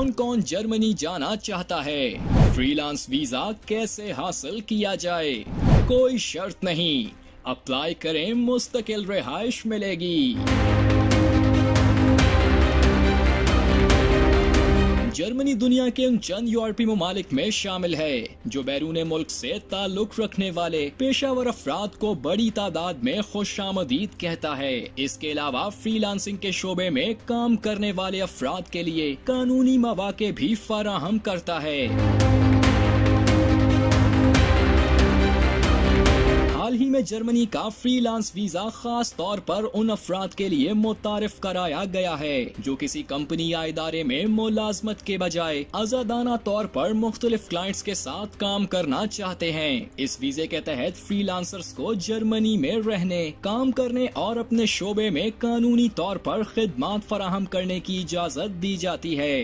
कौन कौन जर्मनी जाना चाहता है, फ्रीलांस वीजा कैसे हासिल किया जाए, कोई शर्त नहीं, अप्लाई करें मुस्तकिल रिहाइश मिलेगी। जर्मनी दुनिया के उन चंद यूरोपीय ममालिक में शामिल है जो बैरून मुल्क से ताल्लुक रखने वाले पेशावर अफराद को बड़ी तादाद में खुशामदीद कहता है। इसके अलावा फ्रीलांसिंग के शोबे में काम करने वाले अफराद के लिए कानूनी मौके भी फराहम करता है। हाल ही में जर्मनी का फ्रीलांस वीजा खास तौर पर उन अफराद के लिए मुतारिफ कराया गया है जो किसी कंपनी या इदारे में मुलाजमत के बजाय आजादाना तौर पर मुख्तलिफ क्लाइंट्स के साथ काम करना चाहते हैं। इस वीजे के तहत फ्रीलांसर्स को जर्मनी में रहने, काम करने और अपने शोबे में कानूनी तौर पर खिदमात फराहम करने की इजाजत दी जाती है।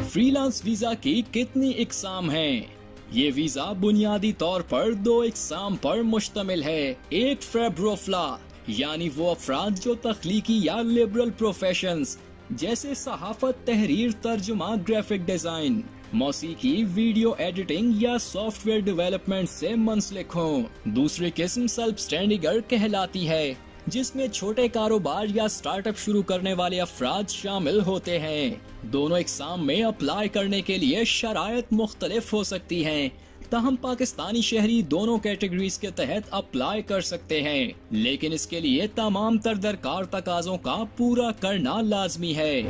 फ्रीलांस वीजा की कितनी इकसाम हैं? ये वीजा बुनियादी तौर पर 2 इकसाम पर मुश्तमिल है। एक फेब्रोफ्ला यानी वो अफराद जो तख्लीकी या लिबरल प्रोफेशंस जैसे सहाफत, तहरीर, तर्जुमा, ग्राफिक डिजाइन, मौसीकी, वीडियो एडिटिंग या सॉफ्टवेयर डेवलपमेंट से मुंसलिक हों। दूसरी किस्म सेल्फ स्टैंडिगर कहलाती है जिसमें छोटे कारोबार या स्टार्टअप शुरू करने वाले अफराद शामिल होते हैं। दोनों इकसाम में अप्लाई करने के लिए शराइत मुख्तलिफ हो सकती हैं, ताहम पाकिस्तानी शहरी दोनों कैटेगरीज के तहत अप्लाई कर सकते हैं, लेकिन इसके लिए तमाम तर दरकार तकाजों का पूरा करना लाजमी है।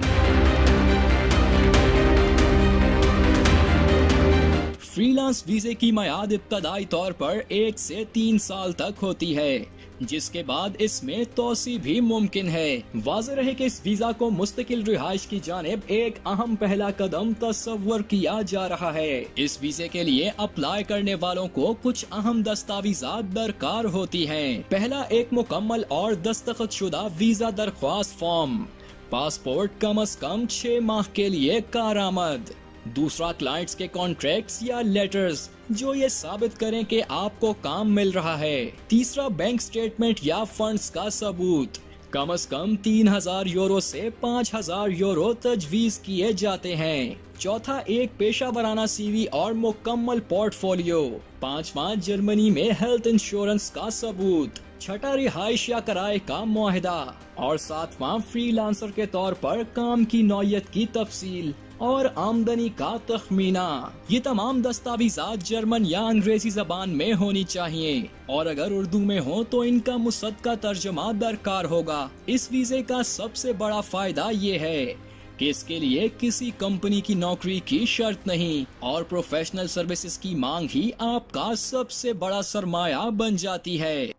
फ्रीलांस वीजे की मियाद इब्तदाई तौर पर 1 से 3 साल तक होती है, जिसके बाद इसमें तोसी भी मुमकिन है। वाज़ेह रहे कि इस वीजा को मुस्तकिल रिहाइश की जानिब एक अहम पहला कदम तस्वर किया जा रहा है। इस वीजे के लिए अप्लाई करने वालों को कुछ अहम दस्तावेज़ात दरकार होती हैं। पहला, एक मुकम्मल और दस्तखतशुदा वीजा दरख्वास्त फॉर्म। पासपोर्ट कम अज कम 6 माह के लिए कारआमद। दूसरा, क्लाइंट्स के कॉन्ट्रैक्ट्स या लेटर्स जो ये साबित करें कि आपको काम मिल रहा है। तीसरा, बैंक स्टेटमेंट या फंड्स का सबूत। कम अज कम 3000 यूरो से 5000 यूरो तजवीज किए जाते हैं। चौथा, एक पेशा वराना सीवी और मुकम्मल पोर्टफोलियो। पांचवा, जर्मनी में हेल्थ इंश्योरेंस का सबूत। छठा, रिहाइश या किराए का मुआहिदा। और सातवां, फ्रीलांसर के तौर पर काम की नौयत की तफसील और आमदनी का तखमीना। ये तमाम दस्तावेज़ात जर्मन या अंग्रेजी जबान में होनी चाहिए और अगर उर्दू में हो तो इनका मुसद्दका तर्जुमा दरकार होगा। इस वीजे का सबसे बड़ा फायदा ये है कि इसके लिए किसी कंपनी की नौकरी की शर्त नहीं और प्रोफेशनल सर्विसेज की मांग ही आपका सबसे बड़ा सरमाया बन जाती है।